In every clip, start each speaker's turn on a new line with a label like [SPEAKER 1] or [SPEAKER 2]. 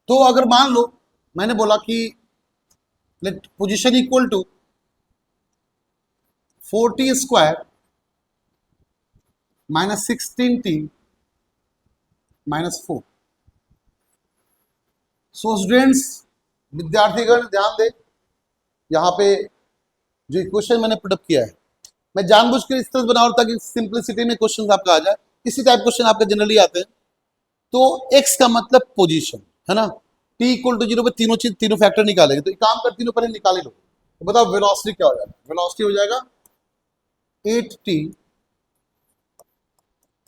[SPEAKER 1] तो अगर मान लो मैंने बोला कि let position equal to 4t square minus 16t minus 4। So students, विद्यार्थीगण ध्यान दे, यहाँ पे जो इक्वेशन मैंने पुटअप किया है, मैं जानबूझ के इस तरह बना रहा हूं ताकि सिंपलिसिटी में क्वेश्चन आपका आ जाए। इसी टाइप क्वेश्चन आपके जनरली आते हैं। तो x का मतलब पोजीशन है ना, t इक्वल टू 0 पे तीनों फैक्टर निकालेंगे। तो एक काम कर, तीनों पहले निकाले लो। तो बताओ वेलोसिटी क्या हो जाएगा? वेलोसिटी हो जाएगा 8t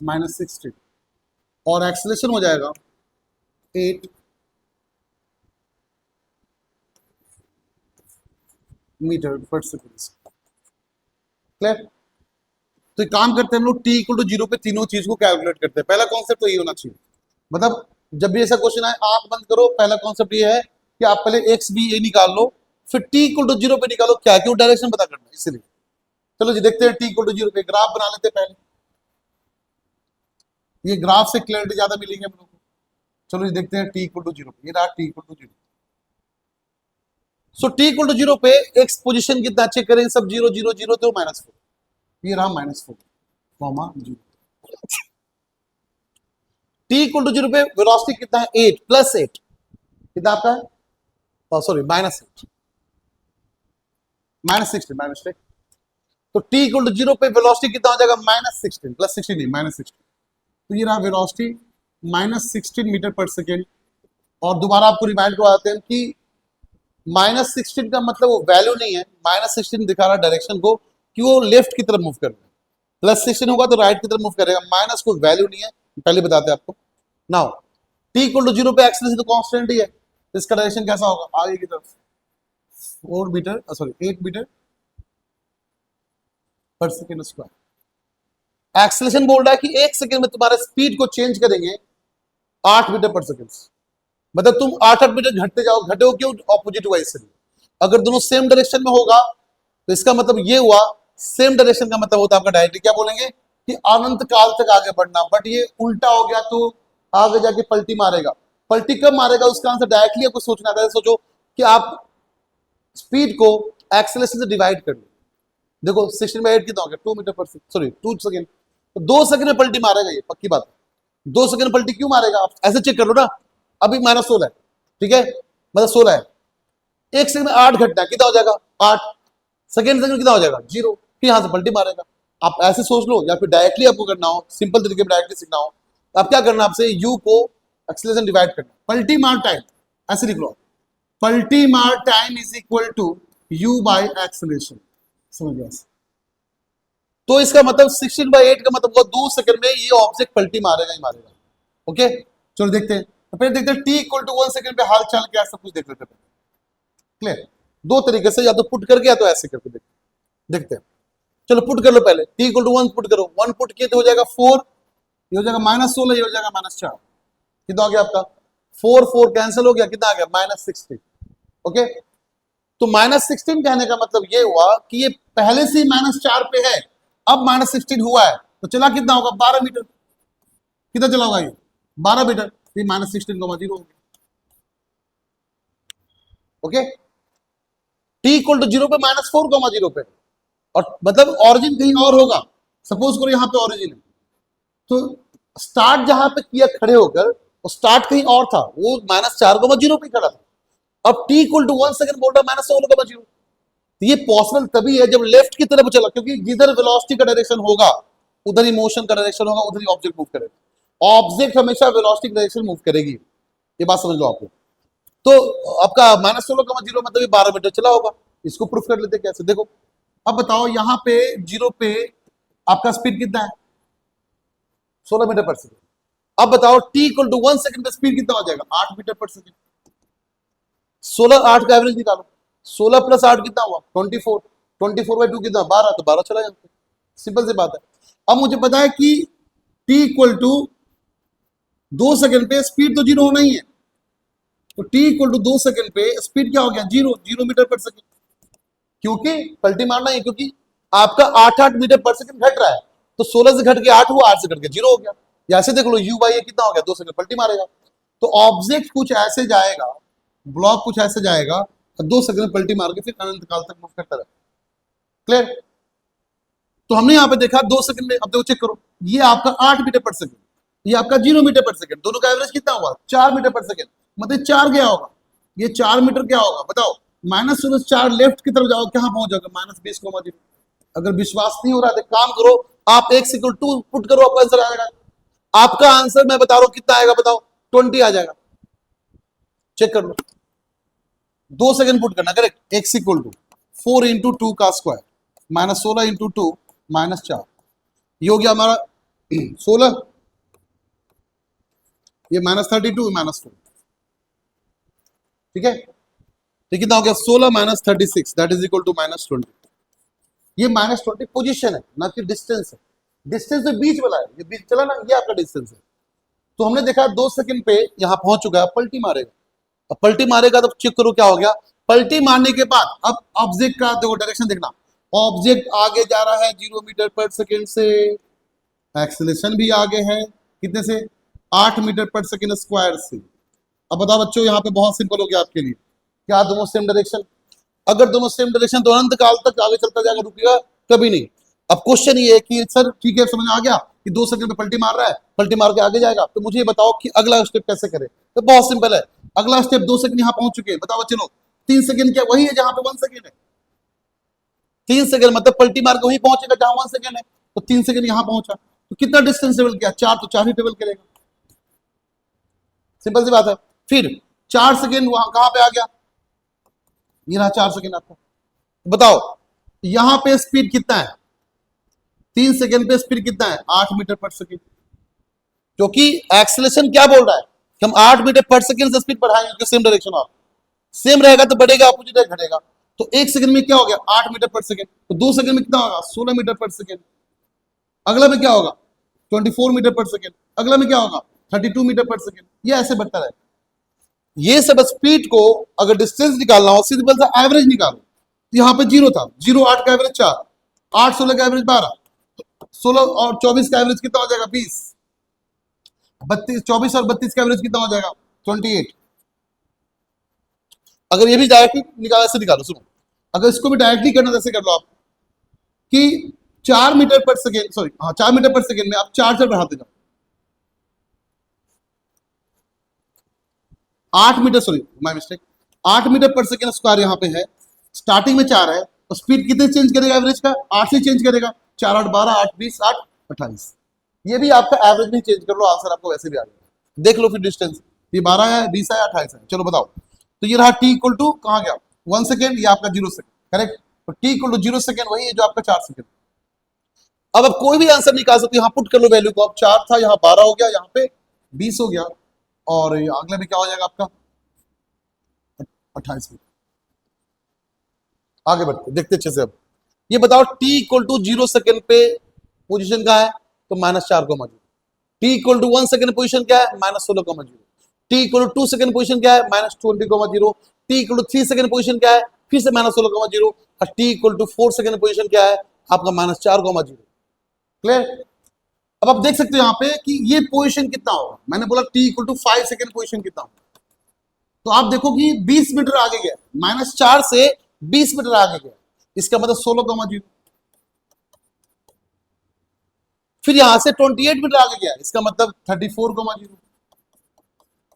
[SPEAKER 1] माइनस 16 और एक्सेलरेशन हो जाएगा 8 मीटर पर सेकेंड। क्लियर? तो एक काम करते हैं हम लोग, t इक्वल टू 0 पे तीनों चीज को कैलकुलेट करते हैं। पहला कॉन्सेप्ट तो ये होना चाहिए, मतलब जब भी ऐसा क्वेश्चन आए आंख बंद करो, पहला कॉन्सेप्ट ये है कि आप पहले x भी a निकाल लो, फिर t इक्वल टू 0 पे निकालो। क्या? क्यों? डायरेक्शन पता करना है, इसलिए। चलो जी देखते हैं, t इक्वल टू 0 पे ग्राफ बना लेते हैं पहले। ये ग्राफ से क्लैरिटी ज्यादा मिलेगी हम लोग को। चलो जी देखते हैं t इक्वल टू 0 पे। ये रहा t equal to 0। So t equal to 0 पे x पोजीशन कितना चेक करें, सब 0 0 0 तो -4। ये रहा -4 कॉमा 0। t इक्वल टू 0 पे वेलोसिटी कितना है? 8 प्लस 8 कितना आपका है? सॉरी -8 -16 तो t इक्वल टू 0 पे वेलोसिटी कितना हो जाएगा? -16 प्लस 16 नहीं -16। तो ये रहा वेलोसिटी -16 मीटर पर सेकेंड। और दोबारा आपको रिमाइंड करवाते हैं कि -16 का मतलब वो वैल्यू नहीं है, -16 दिखा रहा डायरेक्शन को कि वो लेफ्ट की तरफ मूव कर रहा है। +16 होगा तो राइट की तरफ मूव करेगा। माइनस कोई वैल्यू नहीं है, पहले बताते हैं आपको। नाउ t इक्वल टू 0 पे एक्सेलरेशन तो कांस्टेंट ही है, तो इसका डायरेक्शन कैसा होगा? आगे की तरफ 8 मीटर पर सेकेंड स्क्वायर। एक्सेलरेशन बोल रहा है कि 1 सेकेंड में तुम्हारे स्पीड को चेंज करेंगे 8 मीटर पर सेकेंड। मतलब तुम 8 मीटर घटते जाओ, घटे हो क्यों? ऑपोजिट वाइज से। अगर दोनों सेम डायरेक्शन में होगा तो इसका मतलब ये हुआ, सेम डायरेक्शन का मतलब होता है आपका डायरेक्टली क्या बोलेंगे कि अनंत काल तक आगे बढ़ना। बट ये उल्टा हो गया तो आगे जाके पलटी मारेगा। पलटी कब मारेगा उसका आंसर डायरेक्टली आपको सोचना था। सोचो कि आप स्पीड को एक्सेलरेशन से डिवाइड कर लो। देखो 16/8 कितना हो गया? 2 मीटर पर सॉरी 2 सेकेंड। तो 2 सेकेंड में पलटी मारेगा, ये पक्की बात है। 2 सेकेंड पलटी क्यों मारेगा? आप ऐसे चेक कर लो ना। अभी -16 है, ठीक है, मतलब 16 है। 1 सेकंड में 8 घटना, कितना हो जाएगा? 8 सेकंड कितना हो जाएगा? 0। फिर यहां से पलटी मारेगा। आप ऐसे सोच लो, या फिर डायरेक्टली आपको करना हो, सिंपल तरीके में डायरेक्टली सीखना हो, तो आप क्या करना? आपसे u को एक्सेलरेशन डिवाइड करना। पलटी मार टाइम ऐसे लिख लो, पलटी मार time is equal to u by acceleration. समझ गया? तो इसका मतलब 16/8 का मतलब हुआ 2 सेकंड में ये ऑब्जेक्ट पलटी मारेगा ही मारेगा। ओके, चलो देखते हैं। तो फिर देखते हैं t इक्वल टू 1 सेकंड पे हाल चाल क्या, सब कुछ देख लेते हैं। क्लियर? दो तरीके से, या तो पुट करके या तो ऐसे करके देखते हैं। चलो पुट कर लो पहले। t इक्वल टू 1 पुट करो। 1 पुट किए तो हो जाएगा 4, ये हो जाएगा -16, ये हो जाएगा -4। कितना हो गया आपका? 4 4 कैंसिल हो गया, कितना आ गया? -16। ओके, तो -16 कहने का मतलब ये हुआ कि ये पहले से ही -4 पे है, अब -16 हुआ है, तो चला कितना होगा? 12 मीटर। कितना चला होगा ये? 12 मीटर। फिर -16 को 0 हो गया। ओके, t इक्वल टू 0 पे -4, 0 पे, और मतलब ऑरिजिन कहीं और होगा। सपोज करो यहाँ पे ऑरिजिन है, तो स्टार्ट जहां पे किया खड़े होकर, वो स्टार्ट कहीं और था, वो -4, 0 पे खड़ा था। अब t इक्वल टू 1 सेकंड बोल रहा है -16, 0। तो ये पॉसिबल तभी है जब लेफ्ट की तरफ चला, क्योंकि जिधर वेलोसिटी का डायरेक्शन होगा उधर ही मोशन का डायरेक्शन होगा, उधर ही ऑब्जेक्ट मूव करेगा। ऑब्जेक्ट हमेशा वेलोसिटी का डायरेक्शन मूव करेगी, ये बात समझ लो आप लोग। तो आपका -16, 0 मतलब 12 मीटर चला होगा। इसको प्रूफ कर लेते कैसे, देखो। अब बताओ यहाँ पे 0 पे आपका स्पीड कितना है? 16 मीटर पर सेकेंड। अब बताओ t इक्वल टू 1 सेकंड पे स्पीड कितना हो जाएगा? 8 मीटर पर सेकेंड। 16 8 का एवरेज निकालो। 16 प्लस 8 कितना हुआ? 24। 24/2 कितना? 12, तो 12 चला जाता है। सिंपल सी बात है। अब मुझे पता है कि t इक्वल टू 2 सेकंड पे स्पीड तो 0 होना ही है, तो t इक्वल टू 2 सेकंड पे स्पीड क्या हो गया? 0 मीटर पर सेकंड। क्योंकि पलटी मारना है, क्योंकि आपका 8 मीटर पर सेकंड घट रहा है, तो 16 से घट के 8 हुआ, 8 से घट के 0 हो गया। या ऐसे देख लो u बाई ए कितना हो गया? 2 सेकंड पलटी मारेगा। तो ऑब्जेक्ट कुछ ऐसे जाएगा, ब्लॉक कुछ ऐसे जाएगा और 2 सेकंड में पलटी मार के फिर अनंत काल तक मूव करता रहेगा। क्लियर? तो हमने यहाँ पे देखा 2 सेकंड में, अब देखो चेक करो, ये आपका 8 मीटर पर सेकंड, ये आपका 0 मीटर पर सेकंड, दोनों का एवरेज कितना हुआ? 4 मीटर पर सेकंड, मतलब 4 गया होगा, ये 4 मीटर क्या होगा बताओ? -4 लेफ्ट की तरफ जाओ, कहां पहुंच जाओगे? -20,0। अगर विश्वास नहीं हो रहा है तो काम करो, आप x = 2 पुट करो, आपका आंसर आएगा। आपका आंसर मैं बता रहा हूं कितना आएगा बताओ? 20 आ जाएगा। चेक कर लो, 2 सेकंड पुट करना, करेक्ट। x = 4 × 2 का स्क्वायर -16 × 2 -4, ये हो गया हमारा 16, ये -32 -2, ठीक है। तो कितना हो गया? 16 - 36 दैट इज इक्वल टू -20। ये -20 पोजीशन है, ना कि डिस्टेंस है। डिस्टेंस तो बीच वाला है, ये बीच चला ना, ये आपका डिस्टेंस है। तो हमने देखा 2 सेकंड पे यहां पहुंच चुका है, पलटी मारेगा। अब पलटी मारेगा तो चेक करो क्या हो गया। पलटी मारने के बाद अब ऑब्जेक्ट का देखो डायरेक्शन देखना, ऑब्जेक्ट आगे जा रहा है 0 मीटर पर सेकंड से, एक्सेलरेशन भी आगे है कितने से? 8 मीटर पर सेकंड स्क्वायर से। अब बताओ बच्चों, यहाँ पे बहुत सिंपल हो गया आपके लिए, क्या दोनों सेम डायरेक्शन? अगर दोनों सेम डायरेक्शन तो अनंत काल तक आगे चलता जाएगा, रुकेगा कभी नहीं। अब क्वेश्चन ये है कि सर ठीक है, समझ आ गया कि 2 सेकंड में पलटी मार रहा है, पलटी मार के आगे जाएगा, तो मुझे बताओ कि अगला स्टेप कैसे करें? तो बहुत सिंपल है, अगला स्टेप 2 सेकंड यहाँ पहुंच चुके हैं, बताओ चलो 3 सेकंड क्या वही है जहां पे 1 सेकंड है? 3 सेकंड मतलब पलटी मार के वही पहुंचेगा जहां 1 सेकंड है, तो 3 सेकंड यहां पहुंचा, तो कितना डिस्टेंस ट्रेवल किया? 4, तो 4 ही ट्रेवल करेगा, सिंपल सी बात है। फिर 4 सेकंड वहां कहां पे आ गया? ये रहा 4 सेकंड आपका। बताओ यहां पे स्पीड कितना है? 3 सेकंड पे स्पीड कितना है? 8 मीटर पर सेकंड। क्योंकि एक्सेलरेशन क्या बोल रहा है कि हम 8 मीटर पर सेकंड से स्पीड बढ़ाएंगे, सेम डायरेक्शन ऑफ सेम रहेगा तो बढ़ेगा, अपोजिट घटेगा। तो 1 सेकंड में क्या हो गया? 8 मीटर पर सेकंड। तो 2 सेकंड में कितना होगा? 16 मीटर पर सेकंड। अगला में क्या होगा? 24 मीटर पर सेकंड। अगला में क्या होगा? 32 मीटर पर सेकंड। ये ऐसे बढ़ता रहेगा। ये सब स्पीड को अगर डिस्टेंस निकालना हो, सिंपल सा एवरेज निकालो। यहाँ पे 0 था, 0 8 का एवरेज 4, 8 16 का एवरेज 12, 16 और 24 का एवरेज कितना हो जाएगा? 20, 32 24 और 32 का एवरेज कितना हो जाएगा? 28। अगर ये भी डायरेक्टली निकाल, ऐसे निकालो, सुनो, अगर इसको भी डायरेक्टली करना जैसे कर लो आप कि 4 मीटर पर सेकेंड, सॉरी हाँ 4 मीटर पर सेकेंड में आप 4 से बढ़ाते जाओ, 8 metre, sorry my mistake, 8 metre पर सेकेंड स्क्वायर यहाँ पे है, स्टार्टिंग में 4 है, तो स्पीड कितने चेंज करेगा? एवरेज का 8 से चेंज करेगा। 4 8 12, 8 20, 8 28। ये भी आपका एवरेज भी चेंज कर लो, आंसर आपको वैसे भी आ जाएगा। देख लो फिर डिस्टेंस, ये 12 है, 20 है, 28 है। चलो बताओ, तो ये रहा t इक्वल टू कहाँ गया? 1 सेकेंड, ये आपका 0 सेकेंड, करेक्ट। तो t इक्वल टू 0 सेकेंड वही है जो आपका 4 सेकेंड। अब आप कोई भी आंसर निकाल सकते हो, यहाँ पुट कर लो वैल्यू को। अब 4 था, यहाँ 12 हो गया, यहाँ पे 20 हो गया, और अगले में क्या हो जाएगा आपका? 28 में। आगे बढ़ते देखते अच्छे से। अब ये बताओ t इक्वल टू 0 सेकेंड पे पोजीशन क्या है? तो -4, t equal to 1 second position क्या है? -16, t equal to 2 second position क्या है? -20, t equal to 3 second position क्या है? फिर से -16, और t equal to 4 second position क्या है? आपका -4, क्लियर। अब आप देख सकते हो यहाँ पे कि ये पोजीशन कितना होगा। मैंने बोला t equal to 5 second position कितना होगा, तो आप देखो कि 20 मीटर आगे गया, -4 से 20 मीटर आगे गया, इसका मतलब 16, फिर यहां से 28 मीटर आगे गया, इसका मतलब 34,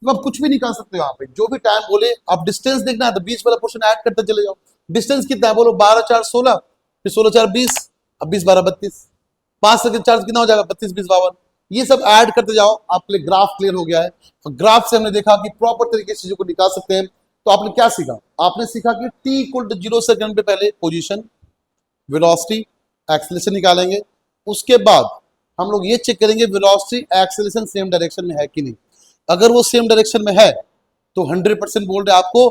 [SPEAKER 1] तो आप कुछ भी निकाल सकते हो यहाँ पे, जो भी टाइम बोले आप। डिस्टेंस देखना है तो बीच वाला पोर्शन ऐड करते चले जाओ। डिस्टेंस कितना है बोलो? 12 4 16, फिर 16 4 20, अब 20 12 32, 5 सेकंड चार्ज कितना हो जाएगा? 32 20 52। ये सब ऐड करते जाओ, आपके लिए ग्राफ क्लियर हो गया है। और ग्राफ से हमने देखा कि प्रॉपर तरीके से चीजों को निकाल सकते हैं। तो आपने क्या सीखा? आपने सीखा कि t इक्वल टू 0 सेकंड पे पहले पोजीशन, वेलोसिटी, एक्सेलरेशन निकालेंगे। उसके बाद हम लोग ये चेक करेंगे वेलोसिटी एक्सेलरेशन सेम डायरेक्शन में है कि नहीं। अगर वो सेम डायरेक्शन में है तो 100% बोल रहे आपको,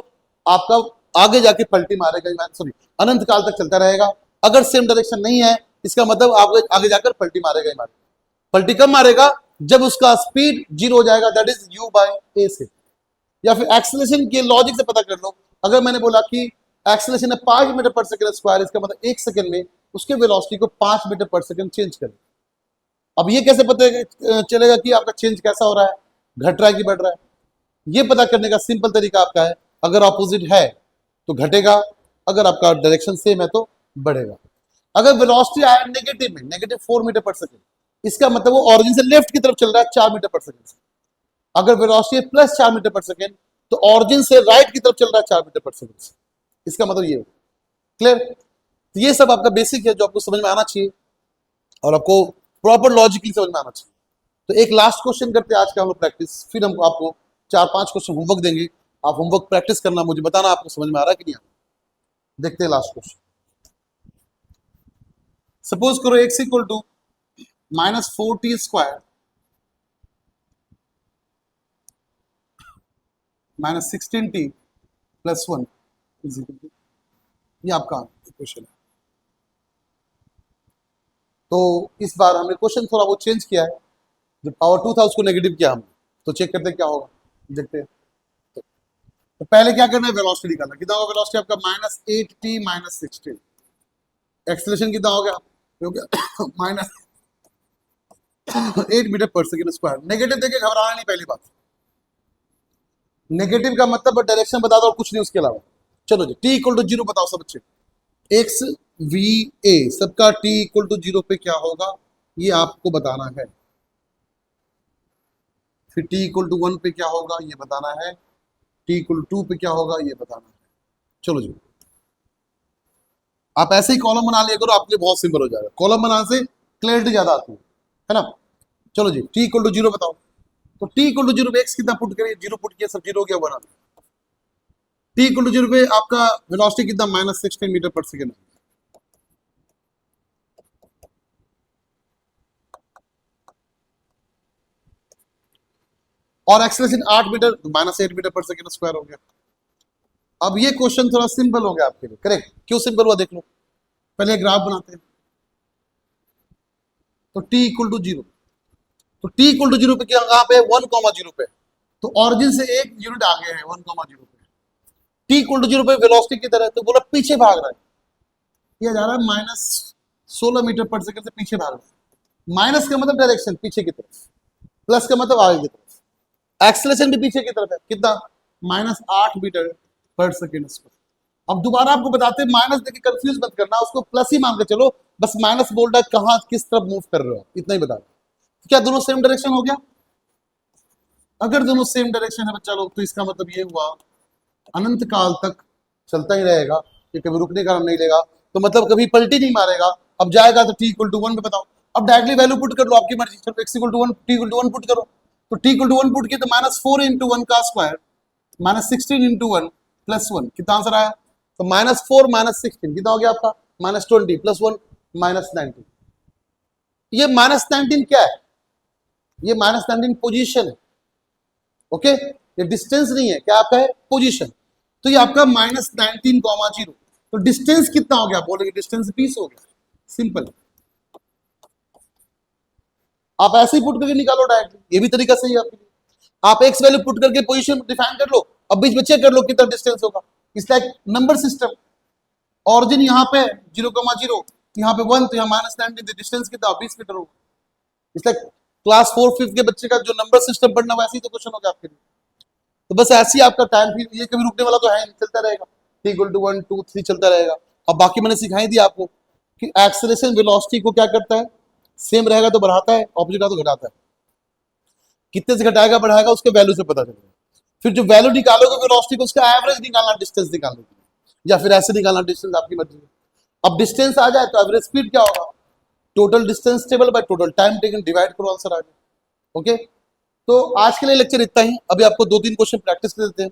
[SPEAKER 1] आपका आगे जाके पलटी मारेगा, सॉरी अनंत काल तक चलता रहेगा। अगर सेम डायरेक्शन नहीं है, इसका मतलब आगे जाकर पलटी मारेगा ही मारेगा। पलटी कब मारेगा? जब उसका स्पीड 0 हो जाएगा, दैट इज u/a से। या फिर एक्सेलरेशन के लॉजिक से पता कर लो। अगर मैंने बोला कि एक्सेलरेशन है 5 मीटर पर सेकंड स्क्वायर, इसका मतलब 1 सेकंड में उसके वेलोसिटी को 5 मीटर पर सेकंड चेंज करें। अब ये कैसे पता चलेगा कि आपका चेंज कैसा हो रहा है, घट रहा है कि बढ़ रहा है? ये पता करने का सिंपल तरीका आपका है, अगर ऑपोजिट है तो घटेगा, अगर आपका डायरेक्शन सेम है तो बढ़ेगा। अगर वेलोसिटी आया नेगेटिव में, नेगेटिव 4 मीटर पर सेकेंड, इसका मतलब वो ऑरिजिन से लेफ्ट की तरफ चल रहा है 4 मीटर पर सेकेंड से। अगर वेलोसिटी प्लस 4 मीटर पर सेकेंड तो ऑरिजिन से राइट की तरफ चल रहा है 4 मीटर पर सेकेंड से। इसका मतलब ये, क्लियर? तो ये सब आपका बेसिक है जो आपको समझ में आना चाहिए और आपको प्रॉपर लॉजिकली समझ में आना चाहिए। तो एक लास्ट क्वेश्चन करते हैं आज का हम लोग प्रैक्टिस, फिर हम आपको 4-5 क्वेश्चन होमवर्क देंगे, आप होमवर्क प्रैक्टिस करना, मुझे बताना आपको समझ में आ रहा है कि नहीं आ रहा। देखते हैं लास्ट क्वेश्चन। सपोज करो x equal to -4t square -16t plus 1 is equal to, ये आपका क्वेश्चन है। तो इस बार हमने क्वेश्चन थोड़ा वो चेंज किया है, जो पावर 2 था उसको नेगेटिव किया हमने, तो चेक करते हैं क्या होगा, देखते हैं। तो पहले क्या करना है, वेलोसिटी निकालना। कितना होगा वेलोसिटी आपका? -8t -16। एक्सेलरेशन कितना हो गया? -8 मीटर पर सेकेंड स्क्वायर। नेगेटिव देके घबराना नहीं, पहली बात। नेगेटिव का मतलब डायरेक्शन बता दो और कुछ नहीं उसके अलावा। चलो जी, t इक्वल टू 0 बताओ सब बच्चे। एक्स वी ए सबका t इक्वल टू 0 पे क्या होगा ये आपको बताना है। फिर t इक्वल टू 1 पे क्या होगा ये बताना है। t इक्वल टू 2 पे क्या होगा ये बताना है। चलो जी, आप ऐसे ही कॉलम बना लिया करो, आपके लिए बहुत सिंपल हो जाएगा। कॉलम बनाने से क्लैरिटी ज्यादा आती है ना। चलो जी, t इक्वल टू 0 बताओ। तो t इक्वल टू 0 पे x कितना पुट करिए? 0 पुट किया, सब 0 हो गया, बना। t इक्वल टू 0 पे आपका वेलोसिटी कितना? -16 मीटर पर सेकेंड। और एक्सेलरेशन 8 मीटर, -8 मीटर पर सेकेंड स्क्वायर हो गया। अब ये क्वेश्चन थोड़ा सिंपल हो गया आपके लिए, करेक्ट? क्यों सिंपल हुआ देख लो। पहले ग्राफ बनाते हैं। तो t इक्वल टू 0, तो t इक्वल टू 0 पे क्या, कहां पे? 1,0 पे। तो ऑरिजिन से एक यूनिट आगे है 1,0 पे। t इक्वल टू 0 पे वेलोसिटी की तरह, तो बोला पीछे भाग रहा है, ये जा रहा है -16 मीटर पर सेकंड से पीछे भाग रहा है। माइनस का मतलब डायरेक्शन पीछे की तरफ, प्लस का मतलब आगे की तरफ। एक्सेलरेशन भी पीछे की तरफ है, कितना? -8 मीटर पर सेकेंड स्क्वायर। अब दोबारा आपको बताते हैं, माइनस देके कंफ्यूज मत करना, उसको प्लस ही मान के चलो। बस माइनस बोल रहा है कहां किस तरफ मूव कर रहे हो, इतना ही बता दो। क्या दोनों सेम डायरेक्शन हो गया? अगर दोनों सेम डायरेक्शन है बच्चा लोग, तो इसका मतलब ये हुआ अनंत काल तक चलता ही रहेगा, ये कभी रुकने का नाम नहीं लेगा। तो मतलब कभी पलटी नहीं मारेगा। अब जाएगा तो t इक्वल टू 1 पे बताओ। अब डायरेक्टली वैल्यू पुट कर लो, आपकी मर्जी। चलो x equal to 1, t equal to 1 put करो। तो t इक्वल टू 1 पुट किया तो -4 इंटू 1 का स्क्वायर -16 इंटू 1 प्लस 1, कितना आंसर आया? तो -4 -16 कितना हो गया आपका? -20 प्लस 1 -19। ये -19 क्या है? ये -19 पोजीशन है। ओके, ये डिस्टेंस नहीं है, क्या आपका है? पोजीशन। तो ये आपका -19,0। तो डिस्टेंस कितना हो गया? बोलेंगे डिस्टेंस 20 हो गया। सिंपल। आप ऐसे ही पुट करके निकालो डायरेक्टली, ये भी तरीका सही है आपके लिए। आप एक्स वैल्यू पुट करके पोजीशन डिफाइन कर लो, अब बीच में चेक कर लो कितना डिस्टेंस होगा। It's like number system. Origin यहाँ पे 0,0, यहाँ पे 1, तो यहाँ -19, डिस्टेंस कितना? 20 मीटर होगा। इट्स लाइक क्लास 4-5 के बच्चे का जो नंबर सिस्टम पढ़ना, वैसे ही तो क्वेश्चन होगा आपके लिए। तो बस ऐसे ही आपका टाइम, फिर ये कभी रुकने वाला तो है नहीं, चलता रहेगा। t इक्वल टू 1 2 3 चलता रहेगा। अब बाकी मैंने सिखाई दिया आपको कि एक्सेलरेशन वेलोसिटी को क्या करता है, सेम रहेगा तो बढ़ाता है, ऑपोजिट रहेगा तो घटाता है। कितने से घटाएगा बढ़ाएगा उसके वैल्यू से पता चलेगा। फिर जो वैल्यू निकालोगे वेलोसिटी को, उसका एवरेज निकालना डिस्टेंस निकालने के लिए, या फिर ऐसे निकालना डिस्टेंस, आपकी मर्जी है। अब डिस्टेंस आ जाए तो एवरेज स्पीड क्या होगा? Total distance table by total time taken divide करो, आंसर आ जाए। ओके, तो आज के लिए लेक्चर इतना ही। अभी आपको 2-3 क्वेश्चन प्रैक्टिस कर देते हैं,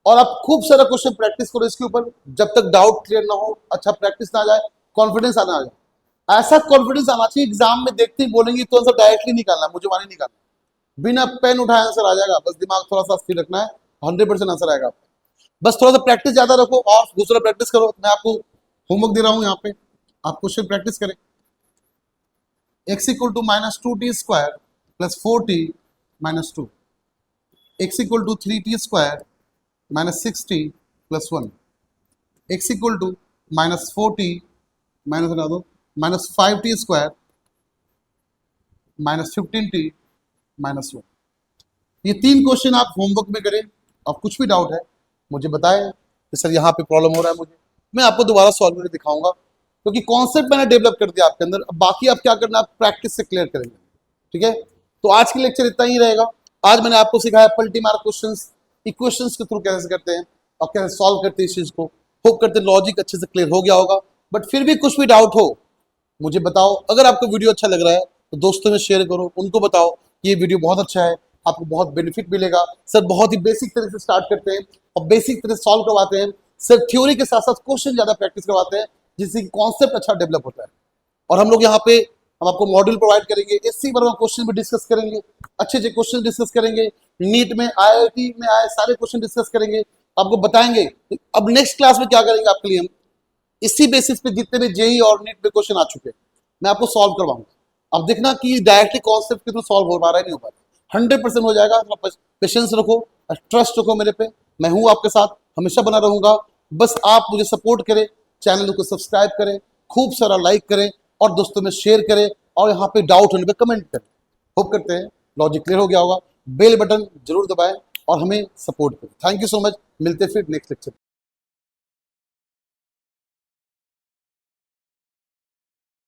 [SPEAKER 1] और आप खूब सारा क्वेश्चन प्रैक्टिस करो इसके ऊपर, जब तक डाउट क्लियर ना हो, अच्छा प्रैक्टिस ना आ जाए, कॉन्फिडेंस आना आ जाए। ऐसा कॉन्फिडेंस आना चाहिए, एग्जाम में देखते ही बोलेंगे तो आंसर डायरेक्टली निकालना, मुझे वहां नहीं निकालना, बिना पेन उठाए आंसर आ जाएगा। बस दिमाग थोड़ा सा स्थिर रखना है, 100% आंसर आएगा आपका। बस थोड़ा सा प्रैक्टिस ज्यादा रखो और दूसरा प्रैक्टिस करो। मैं आपको होमवर्क दे रहा हूँ यहाँ पे, आप क्वेश्चन प्रैक्टिस करें। x equal to -2t square plus 4t -2, x equal to 3t square -6t plus 1, x equal to -4t minus बना दो -5t स्क्वायर -15t -1। ये 3 क्वेश्चन आप होमवर्क में करें। अब कुछ भी डाउट है मुझे बताएं कि सर यहाँ पे प्रॉब्लम हो रहा है मुझे, मैं आपको दोबारा सॉल्व करके दिखाऊंगा, क्योंकि कॉन्सेप्ट मैंने डेवलप कर दिया आपके अंदर। अब बाकी आप क्या करना, आप प्रैक्टिस से क्लियर करेंगे। ठीक है, तो आज के लेक्चर इतना ही रहेगा। आज मैंने आपको सिखाया पलटी मार क्वेश्चंस, इक्वेशंस के थ्रू कैसे करते हैं और कैसे सॉल्व करते हैं इस चीज को। होप करते लॉजिक अच्छे से क्लियर हो गया होगा। बट फिर भी कुछ भी डाउट हो मुझे बताओ। अगर आपको वीडियो अच्छा लग रहा है तो दोस्तों में शेयर करो, उनको बताओ कि ये वीडियो बहुत अच्छा है, आपको बहुत बेनिफिट मिलेगा। सर बहुत ही बेसिक तरह से स्टार्ट करते हैं और बेसिक तरह से सॉल्व करवाते हैं। सर थ्योरी के साथ साथ क्वेश्चन ज्यादा प्रैक्टिस करवाते हैं, जिससे कॉन्सेप्ट अच्छा डेवलप होता है। और हम लोग यहाँ पे हम आपको मॉड्यूल प्रोवाइड करेंगे, एससी वर्मा क्वेश्चन भी डिस्कस करेंगे, अच्छे अच्छे क्वेश्चन डिस्कस करेंगे, नीट में आईआईटी में आए सारे क्वेश्चन डिस्कस करेंगे, आपको बताएंगे। अब नेक्स्ट क्लास में क्या करेंगे आपके लिए हम, इसी बेसिस पे जितने भी जेई और नीट में क्वेश्चन आ चुके हैं मैं आपको सॉल्व करवाऊंगा। अब देखना कि डायरेक्टली कॉन्सेप्ट के थ्रू सॉल्व हो पा रहा है नहीं हो पा रहा, 100% हो जाएगा। पेशेंस रखो, ट्रस्ट रखो मेरे पे, मैं हूँ आपके साथ, हमेशा बना रहूंगा। बस आप मुझे सपोर्ट करें, चैनल को सब्सक्राइब करें, खूब सारा लाइक करें और दोस्तों में शेयर करें, और यहाँ पे डाउट होने पे कमेंट करें। होप करते हैं लॉजिक क्लियर हो गया होगा। बेल बटन जरूर दबाएं और हमें सपोर्ट करें। थैंक यू सो मच, मिलते फिर नेक्स्ट लेक्चर।